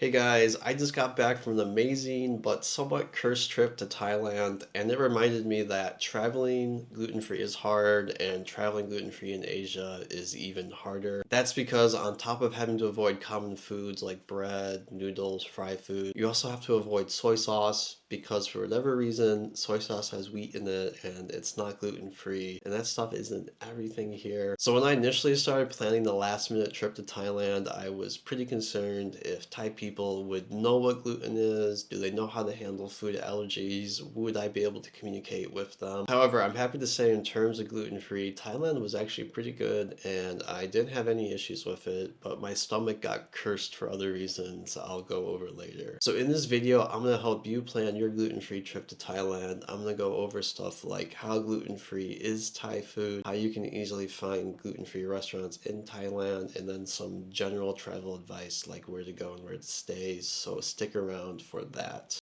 Hey guys, I just got back from an amazing but somewhat cursed trip to Thailand, and it reminded me that traveling gluten-free is hard, and traveling gluten-free in Asia is even harder. That's because on top of having to avoid common foods like bread, noodles, fried food, you also have to avoid soy sauce because for whatever reason, soy sauce has wheat in it and it's not gluten-free, and that stuff isn't everything here. So when I initially started planning the last minute trip to Thailand, I was pretty concerned if Thai people would know what gluten is, do they know how to handle food allergies, would I be able to communicate with them? However, I'm happy to say in terms of gluten-free, Thailand was actually pretty good and I didn't have any issues with it, but my stomach got cursed for other reasons I'll go over later. So in this video, I'm going to help you plan your gluten-free trip to Thailand. I'm going to go over stuff like how gluten-free is Thai food, how you can easily find gluten-free restaurants in Thailand, and then some general travel advice like where to go and where to stay. So stick around for that.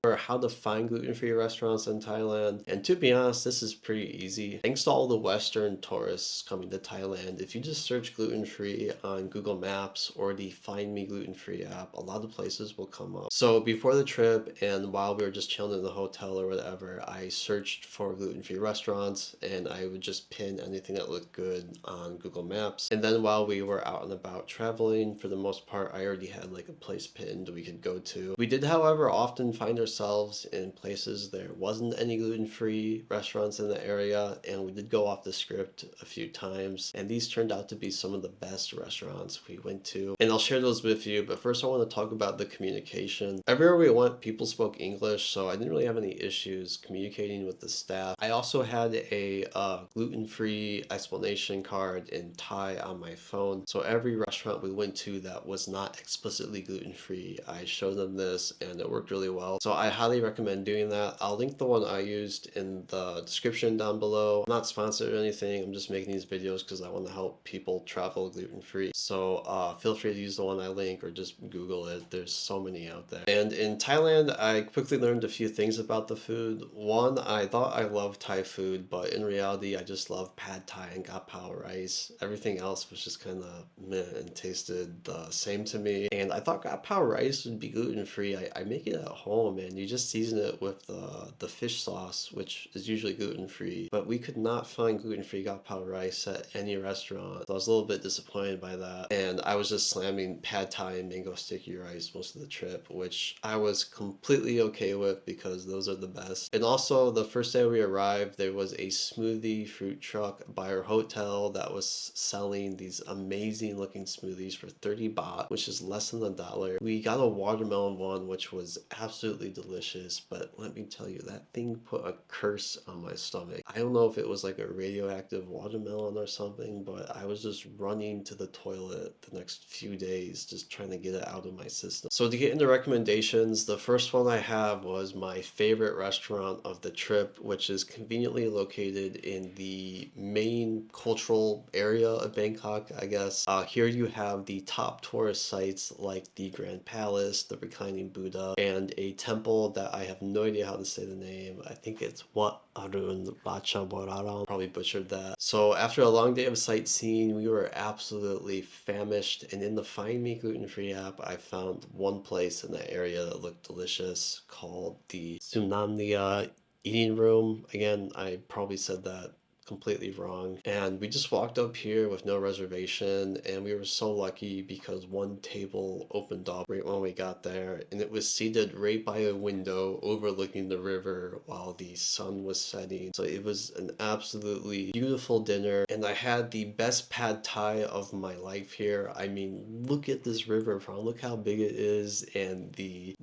Or how to find gluten-free restaurants in Thailand. And to be honest, this is pretty easy. Thanks to all the Western tourists coming to Thailand, if you just search gluten-free on Google Maps or the Find Me Gluten-Free app, a lot of places will come up. So before the trip and while we were just chilling in the hotel or whatever, I searched for gluten-free restaurants and I would just pin anything that looked good on Google Maps. And then while we were out and about traveling, for the most part, I already had like a place pinned we could go to. We did, however, often find ourselves in places there wasn't any gluten-free restaurants in the area, and we did go off the script a few times, and these turned out to be some of the best restaurants we went to, and I'll share those with you. But first I want to talk about the communication. Everywhere we went, people spoke English, so I didn't really have any issues communicating with the staff. I also had a gluten-free explanation card in Thai on my phone, so every restaurant we went to that was not explicitly gluten-free, I showed them this and it worked really well. So I highly recommend doing that. I'll link the one I used in the description down below. I'm not sponsored or anything. I'm just making these videos because I want to help people travel gluten-free. So feel free to use the one I link or just Google it. There's so many out there. And in Thailand, I quickly learned a few things about the food. One, I thought I loved Thai food, but in reality, I just love pad Thai and gap pao rice. Everything else was just kind of meh and tasted the same to me. And I thought gap pao rice would be gluten-free. I make it at home and you just season it with the fish sauce, which is usually gluten-free. But we could not find gluten-free gap pao rice at any restaurant. So I was a little bit disappointed by that. And I was just slamming pad Thai and mango sticky rice most of the trip, which I was completely okay with because those are the best. And also the first day we arrived, there was a smoothie fruit truck by our hotel that was selling these amazing looking smoothies for 30 baht, which is less than $1. We got a watermelon one, which was absolutely delicious, but let me tell you, that thing put a curse on my stomach. I don't know if it was like a radioactive watermelon or something, but I was just running to the toilet the next few days just trying to get it out of my system. So to get into recommendations, the first one I have was my favorite restaurant of the trip, which is conveniently located in the main cultural area of Bangkok, I guess. Here you have the top tourist sites like the Grand Palace, the Reclining Buddha, and a temple that I have no idea how to say the name. I think it's Wat Arun Ratchaboraram. Probably butchered that. So after a long day of sightseeing, we were absolutely famished, and in the Find Me Gluten-Free app, I found one place in that area that looked delicious called the Tsunamnia Eating Room. Again, I probably said that completely wrong. And we just walked up here with no reservation, and we were so lucky because one table opened up right when we got there, and it was seated right by a window overlooking the river while the sun was setting. So it was an absolutely beautiful dinner, and I had the best pad thai of my life here. I mean, look at this river front, look how big it is, and the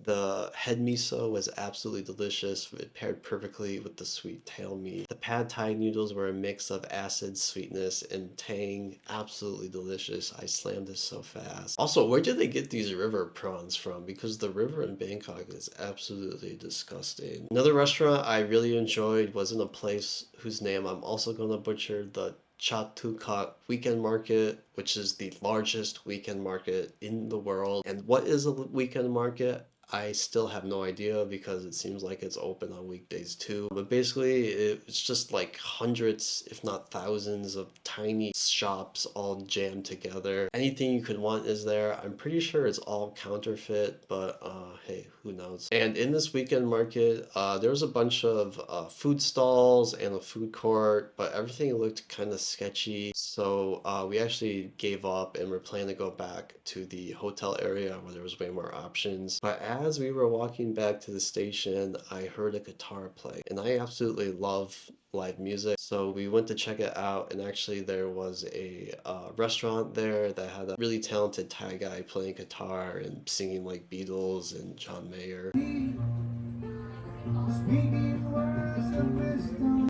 head miso was absolutely delicious. It paired perfectly with the sweet tail meat. The pad thai noodles were a mix of acid, sweetness, and tang. Absolutely delicious. I slammed this so fast. Also, where did they get these river prawns from? Because the river in Bangkok is absolutely disgusting. Another restaurant I really enjoyed was in a place whose name I'm also going to butcher, the Chatukat Weekend Market, which is the largest weekend market in the world. And what is a weekend market? I still have no idea because it seems like it's open on weekdays too. But basically, it's just like hundreds, if not thousands, of tiny shops all jammed together. Anything you could want is there. I'm pretty sure it's all counterfeit, but hey, who knows? And in this weekend market, there was a bunch of food stalls and a food court, but everything looked kind of sketchy. So we actually gave up and we're planning to go back to the hotel area where there was way more options. But as we were walking back to the station, I heard a guitar play, and I absolutely love live music. So we went to check it out, and actually there was a restaurant there that had a really talented Thai guy playing guitar and singing like Beatles and John Mayer.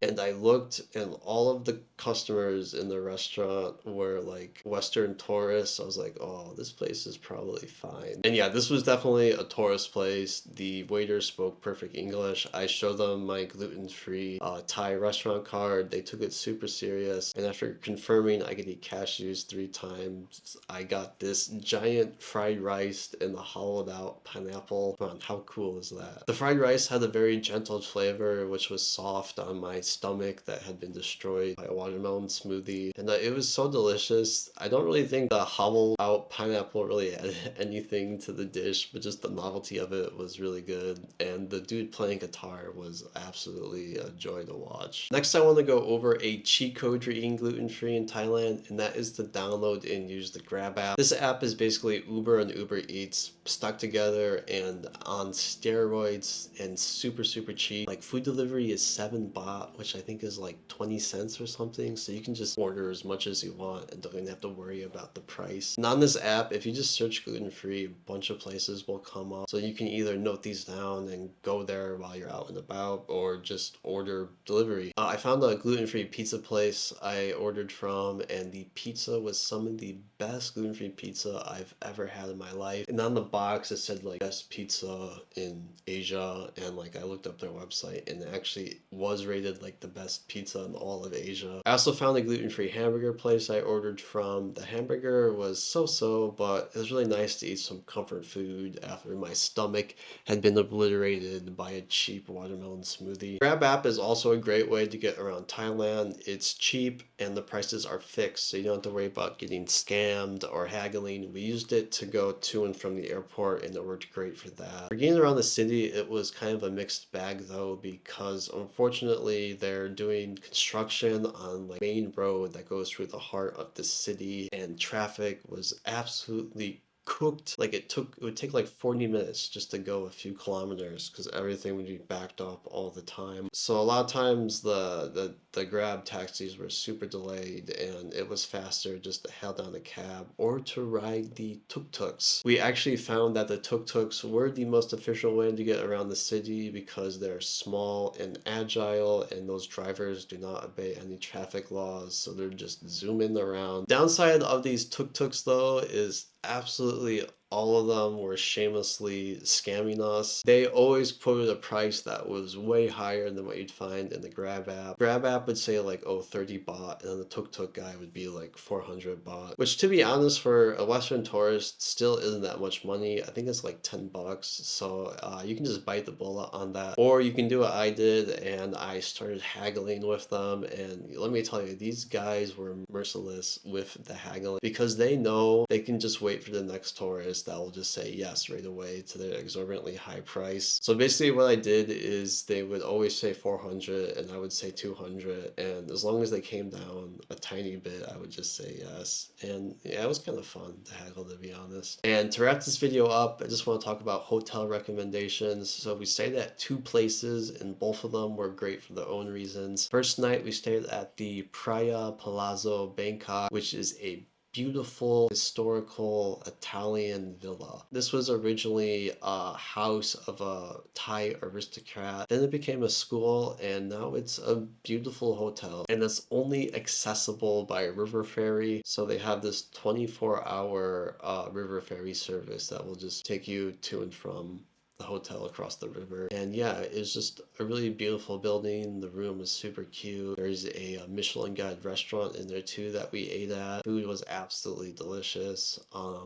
And I looked, and all of the customers in the restaurant were like Western tourists. I was like, oh, this place is probably fine. And yeah, this was definitely a tourist place. The waiters spoke perfect English. I showed them my gluten-free Thai restaurant card. They took it super serious. And after confirming I could eat cashews 3 times, I got this giant fried rice and the hollowed out pineapple. Come on, how cool is that? The fried rice had a very gentle flavor, which was soft on my stomach that had been destroyed by a watermelon smoothie. And it was so delicious. I don't really think the hollowed out pineapple really added anything to the dish, but just the novelty of it was really good. And the dude playing guitar was absolutely a joy to watch. Next, I want to go over a cheat code for eating gluten-free in Thailand, and that is to download and use the Grab app. This app is basically Uber and Uber Eats stuck together and on steroids and super cheap. Like food delivery is 7 baht, which I think is like 20 cents or something, so you can just order as much as you want and don't even have to worry about the price. And on this app, if you just search gluten-free, a bunch of places will come up, so you can either note these down and go there while you're out and about, or just order delivery. I found a gluten-free pizza place I ordered from, and the pizza was some of the best gluten-free pizza I've ever had in my life. And on the box it said like best pizza in Asia, and like I looked up their website and it actually was rated like the best pizza in all of Asia. I also found a gluten-free hamburger place I ordered from. The hamburger was so-so, but it was really nice to eat some comfort food after my stomach had been obliterated by a cheap watermelon smoothie. Grab app is also a great way to get around Thailand. It's cheap and the prices are fixed, so you don't have to worry about getting scammed or haggling. We used it to go to and from the airport and it worked great for that. For getting around the city, it was kind of a mixed bag though, because unfortunately they're doing construction on like main road that goes through the heart of the city, and traffic was absolutely cooked. Like it would take like 40 minutes just to go a few kilometers because everything would be backed up all the time. So a lot of times the Grab taxis were super delayed, and it was faster just to hail down a cab or to ride the tuk-tuks. We actually found that the tuk-tuks were the most efficient way to get around the city because they're small and agile, and those drivers do not obey any traffic laws, so they're just zooming around. Downside of these tuk-tuks though is absolutely all of them were shamelessly scamming us. They always quoted a price that was way higher than what you'd find in the Grab app. Grab app would say like, oh, 30 baht, and then the tuk-tuk guy would be like 400 baht, which to be honest for a Western tourist still isn't that much money. I think it's like 10 bucks. So you can just bite the bullet on that, or you can do what I did and I started haggling with them. And let me tell you, these guys were merciless with the haggling because they know they can just wait for the next tourist that will just say yes right away to their exorbitantly high price. So basically what I did is they would always say 400 and I would say 200, and as long as they came down a tiny bit I would just say yes. And yeah, it was kind of fun to haggle, to be honest. And to wrap this video up, I just want to talk about hotel recommendations. So we stayed at 2 places and both of them were great for their own reasons. First night we stayed at the Praia Palazzo Bangkok, which is a beautiful historical Italian villa. This was originally a house of a Thai aristocrat. Then it became a school, and now it's a beautiful hotel. And it's only accessible by a river ferry. So they have this 24-hour river ferry service that will just take you to and from the hotel across the river. And yeah, it's just a really beautiful building. The room is super cute. There's a Michelin guide restaurant in there too that we ate at. Food was absolutely delicious.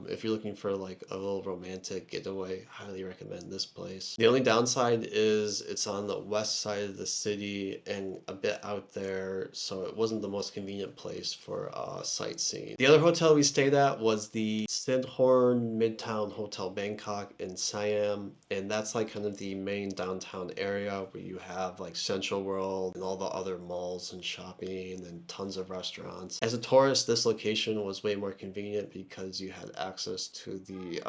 If you're looking for like a little romantic getaway, highly recommend this place. The only downside is it's on the west side of the city and a bit out there, so it wasn't the most convenient place for sightseeing. The other hotel we stayed at was the Sindhorn Midtown Hotel Bangkok in Siam, and that's like kind of the main downtown area where you have like Central World and all the other malls and shopping and tons of restaurants. As a tourist, this location was way more convenient because you had access to the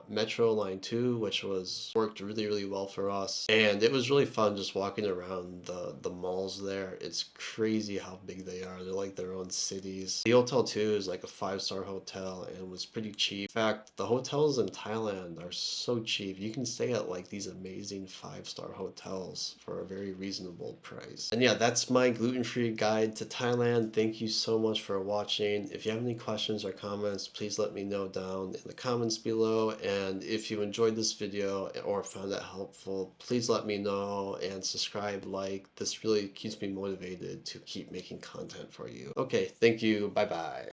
Metro Line 2, which was worked really well for us, and it was really fun just walking around the malls there. It's crazy how big they are. They're like their own cities. The hotel too is like a 5-star hotel and was pretty cheap. In fact, the hotels in Thailand are so cheap. You can stay at like these amazing 5-star hotels for a very reasonable price. And yeah, that's my gluten-free guide to Thailand. Thank you so much for watching. If you have any questions or comments, please let me know down in the comments below. And if you enjoyed this video or found it helpful, please let me know and subscribe, like. This really keeps me motivated to keep making content for you. Okay, thank you. Bye bye.